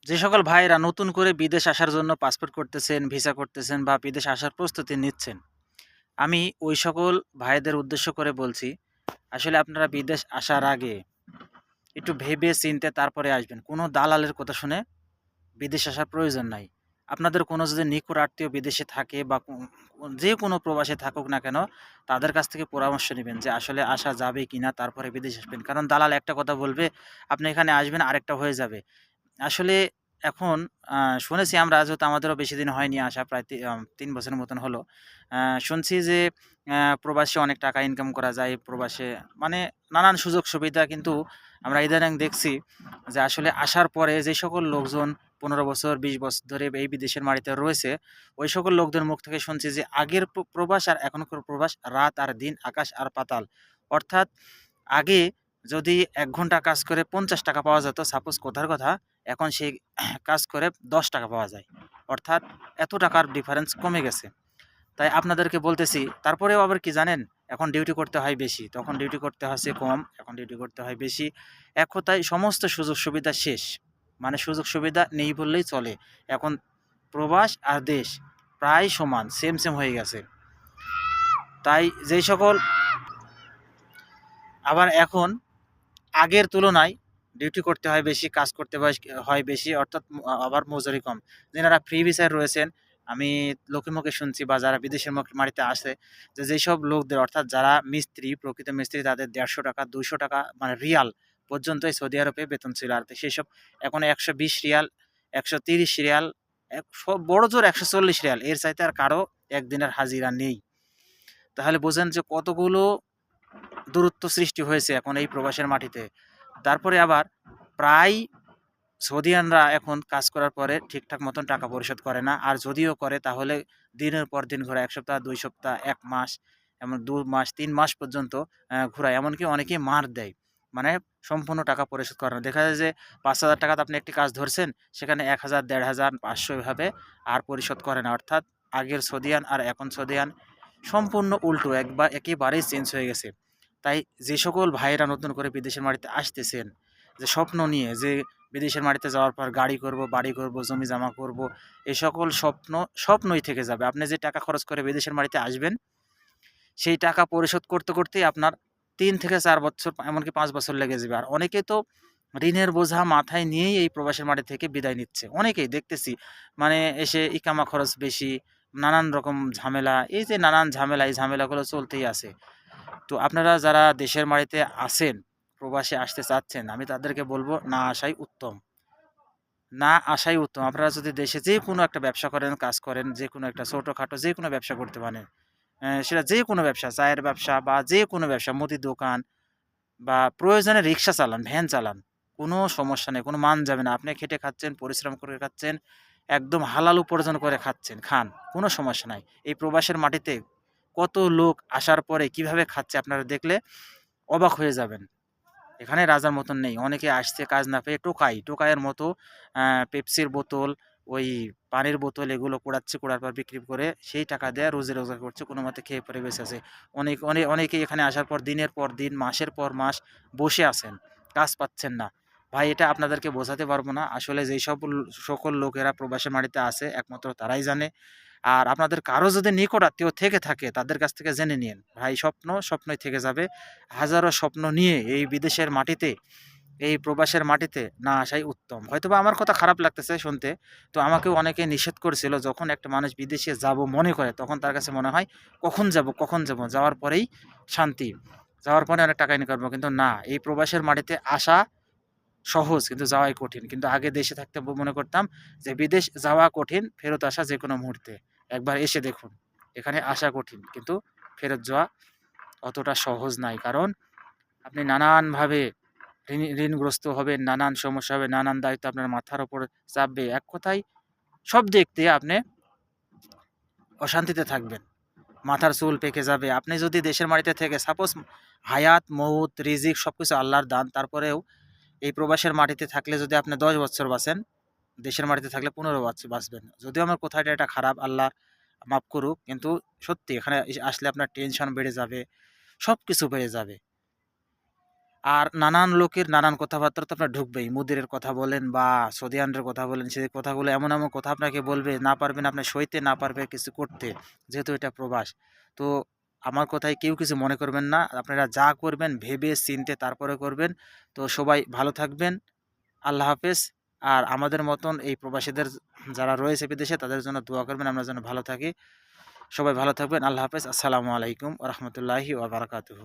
যে সকল ভাইয়েরা নতুন করে বিদেশ আসার জন্য পাসপোর্ট করতেছেন, ভিসা করতেছেন বা বিদেশ আসার প্রস্তুতি নিচ্ছেন, আমি ওই সকল ভাইদের উদ্দেশ্য করে বলছি, আসলে আপনারা বিদেশ আসার আগে একটু ভেবে চিন্তে তারপরে আসবেন। কোনো দালালের কথা শুনে বিদেশ আসার প্রয়োজন নাই। আপনাদের কোনো যদি নিকট আত্মীয় বিদেশে থাকে বা যে কোনো প্রবাসে থাকুক না কেন, তাদের কাছ থেকে পরামর্শ নিবেন যে আসলে আসা যাবে কিনা, তারপরে বিদেশ আসবেন। কারণ দালাল একটা কথা বলবে, আপনি এখানে আসবেন আরেকটা হয়ে যাবে। আসলে এখন আ শুনেছি আমরা, যেহেতু আমাদেরও বেশিদিন হয়নি আসা, প্রায় ৩ বছরের মতন হলো। আ শুনছি যে প্রবাসে অনেক টাকা ইনকাম করা যায়। প্রবাসে মানে নানান সুযোগ সুবিধা, কিন্তু আমরা ইদানিং দেখছি যে আসলে আসার পরে যে সকল লোকজন ১৫ বছর ২০ বছর ধরে এই বিদেশের মাটিতে রয়েছে, ওই সকল লোকদের মুখ থেকে শুনছি যে আগের প্রবাস আর এখনকার প্রবাস রাত আর দিন, আকাশ আর পাতাল। অর্থাৎ আগে যদি ১ ঘন্টা কাজ করে ৳৫০ পাওয়া যেত, সাপোজ কথার কথা, এখন সেই কাজ করে ৳১০ পাওয়া যায়। অর্থাৎ এত টাকার ডিফারেন্স কমে গেছে। তাই আপনাদেরকে বলতেছি, তারপরেও আবার কি জানেন? এখন ডিউটি করতে হয় বেশি, তখন ডিউটি করতে হচ্ছে কম, এখন ডিউটি করতে হয় বেশি। এক কথায় সমস্ত সুযোগ সুবিধা শেষ। মানে সুযোগ সুবিধা নেই বললেই চলে। এখন প্রবাস আর দেশ প্রায় সমান, সেম হয়ে গেছে। তাই যেই সকল আবার এখন আগের তুলনায় ডিউটি করতে হয় বেশি, কাজ করতে হয় বেশি, অর্থাৎ আবার মজুরি কম। যেনারা ফ্রি ভিসায় রয়েছেন, আমি লোকে মুখে শুনছি বা যারা বিদেশের মাটিতে আসে, যে যেসব লোকদের, অর্থাৎ যারা মিস্ত্রি, প্রকৃত মিস্ত্রি, তাদের ৳১৫০, ৳২০০ মানে রিয়াল পর্যন্ত এই সৌদি আরবে বেতন ছিল। আর সেসব এখন ৳১২০, ৳১৩০, বড়জোর ৳১৪০। এর চাইতে আর কারো একদিনের হাজিরা নেই। তাহলে বোঝেন যে কতগুলো দূরত্ব সৃষ্টি হয়েছে এখন এই প্রবাসের মাটিতে। তারপরে আবার প্রায় সৌদিয়ানরা এখন কাজ করার পরে ঠিকঠাক মতন টাকা পরিশোধ করে না। আর যদিও করে, তাহলে দিনের পর দিন ঘোরায়। ১ সপ্তাহ, ২ সপ্তাহ, ১ মাস, এমন ২ মাস, ৩ মাস পর্যন্ত ঘুরায়। এমনকি অনেকেই মার দেয়। মানে সম্পূর্ণ টাকা পরিশোধ করে না। দেখা যায় যে ৳৫,০০০ তে আপনি একটি কাজ ধরছেন, সেখানে ১,০০০, ১,৫০০, ৫০০ এভাবে আর পরিশোধ করে না। অর্থাৎ আগের সৌদিয়ান আর এখন সৌদিয়ান সম্পূর্ণ উল্টো, একেবারেই চেঞ্জ হয়ে গেছে। তাই যে সকল ভাইয়েরা নতুন করে বিদেশের মাটিতে আসতেছেন, যে স্বপ্ন নিয়ে যে বিদেশের মাটিতে যাওয়ার পর গাড়ি করব, বাড়ি করব, জমি জমা করব, এই সকল স্বপ্ন স্বপ্নই থেকে যাবে। আপনি যে টাকা খরচ করে বিদেশের মাটিতে আসবেন, সেই টাকা পরিশোধ করতেই আপনার ৩ থেকে ৪ বছর, এমনকি ৫ বছর লেগে যাবে। আর অনেকে তো ঋণের বোঝা মাথায় নিয়েই এই প্রবাসের মাটি থেকে বিদায় নিচ্ছে। অনেকেই দেখতেছি। মানে এসে ইকামা খরচ বেশি, নানান রকম ঝামেলা। এই যে নানান ঝামেলা, এই ঝামেলাগুলো চলতেই আছে। তো আপনারা যারা দেশের মাটিতে আছেন, প্রবাসে আসতে চাচ্ছেন, আমি তাদেরকে বলব না আসাই উত্তম। না আসাই উত্তম। আপনারা যদি দেশে যেকোনো একটা ব্যবসা করেন, কাজ করেন, যেকোনো একটা ছোটখাটো যেকোনো ব্যবসা করতে পারেন। সেটা যেকোনো ব্যবসা, চায়ের ব্যবসা বা যেকোনো ব্যবসা, মুদির দোকান বা প্রয়োজনে রিক্সা চালান, ভ্যান চালান। কোনো সমস্যা নেই, কোনো মান যাবে না। আপনি খেটে খাচ্ছেন, পরিশ্রম করে খাচ্ছেন, একদম হালাল উপার্জন করে খান। কোনো সমস্যা নাই। এই প্রবাসের মাটিতে কত লোক আসার পরে কিভাবে খাচ্ছে, আপনারা দেখলে অবাক হয়ে যাবেন। এখানে রাজার মতন নেই। অনেকে আসছে কাজ না পেয়ে টোকাইয়ের মতো আ পেপসির বোতল, ওই পানির বোতল, এগুলো কুড়াচ্ছে, কুড়ার পর বিক্রি করে সেই টাকা দিয়ে রুজি রোজগার করছে। কোনোমতে খেয়ে পরে বেঁচে আছে। অনেকেই এখানে আসার পর দিনের পর দিন, মাসের পর মাস বসে আছেন। কাজ পাচ্ছেন না। ভাই, এটা আপনাদেরকে বোঝাতে পারব না। আসলে যেই সকল লোকেরা প্রবাসের মাটিতে আছে, একমাত্র তারাই জানে। আর আপনাদের কারো যদি নিকট আত্মীয় থেকে থাকে, তাদের কাছ থেকে জেনে নিয়েন। ভাই, স্বপ্নই থেকে যাবে। হাজারো স্বপ্ন নিয়ে এই বিদেশের মাটিতে, এই প্রবাসের মাটিতে না আসাই উত্তম। হয়তোবা আমার কথা খারাপ লাগতেছে শুনতে। তো আমাকেও অনেকে নিষেধ করেছিল, যখন একটা মানুষ বিদেশে যাবো মনে করে, তখন তার কাছে মনে হয় কখন যাবো? যাওয়ার পরেই শান্তি। যাওয়ার পরে অনেক টাকা ইনকাম করবো। কিন্তু না, এই প্রবাসের মাটিতে আসা সহজ, কিন্তু যাওয়াই কঠিন। কিন্তু আগে দেশে থাকতে মনে করতাম যে বিদেশ যাওয়া কঠিন, ফেরত আসা যেকোনো মুহূর্তে। একবার এসে দেখুন, এখানে আসা কঠিন, কিন্তু ফেরত যাওয়া অতটা সহজ নাই। কারণ আপনি নানানভাবে ঋণগ্রস্ত হবেন, নানান সমস্যা হবে, নানান দায়িত্ব আপনার মাথার উপর চাপবে। এক কথায় সব দিক দিয়ে আপনি অশান্তিতে থাকবেন। মাথার চুল পেকে যাবে। আপনি যদি দেশের মাটিতে থেকে সাপোজ হায়াত, মউত, রিজিক সবকিছু আল্লাহর দান, তারপরেও এই প্রবাসের মাটিতে থাকলে যদি আপনি ১০ বছর বাঁচেন, দেশের মাটিতে থাকলে ১৫ বছর বাঁচবেন। যদিও আমার কথাটা এটা খারাপ, আল্লাহ মাফ করুক। কিন্তু সত্যি এখানে আসলে আপনার টেনশন বেড়ে যাবে, সবকিছু বেড়ে যাবে। আর নানান লোকের নানান কথাবার্তা তো আপনার ঢুকবেই। মুদিরের কথা বলেন বা সৌদি আরবের কথা বলেন, সেই কথাগুলো এমন, এমন কথা আপনাকে বলবে, না পারবেন আপনি সইতে, না পারবে কিছু করতে। যেহেতু এটা প্রবাস। তো আমার কথায় কেউ কিছু মনে করবেন না। আপনারা যা করবেন ভেবে চিন্তে তারপরে করবেন। তো সবাই ভালো থাকবেন। আল্লাহ হাফেজ। আর আমাদের মতন এই প্রবাসীদের যারা রয়েছে বিদেশে তাদের জন্য দোয়া করবেন, আমরা যেন ভালো থাকি। সবাই ভালো থাকবেন। আল্লাহ হাফেজ। আসসালামু আলাইকুম ওয়া রাহমাতুল্লাহি ওয়া বারাকাতুহু।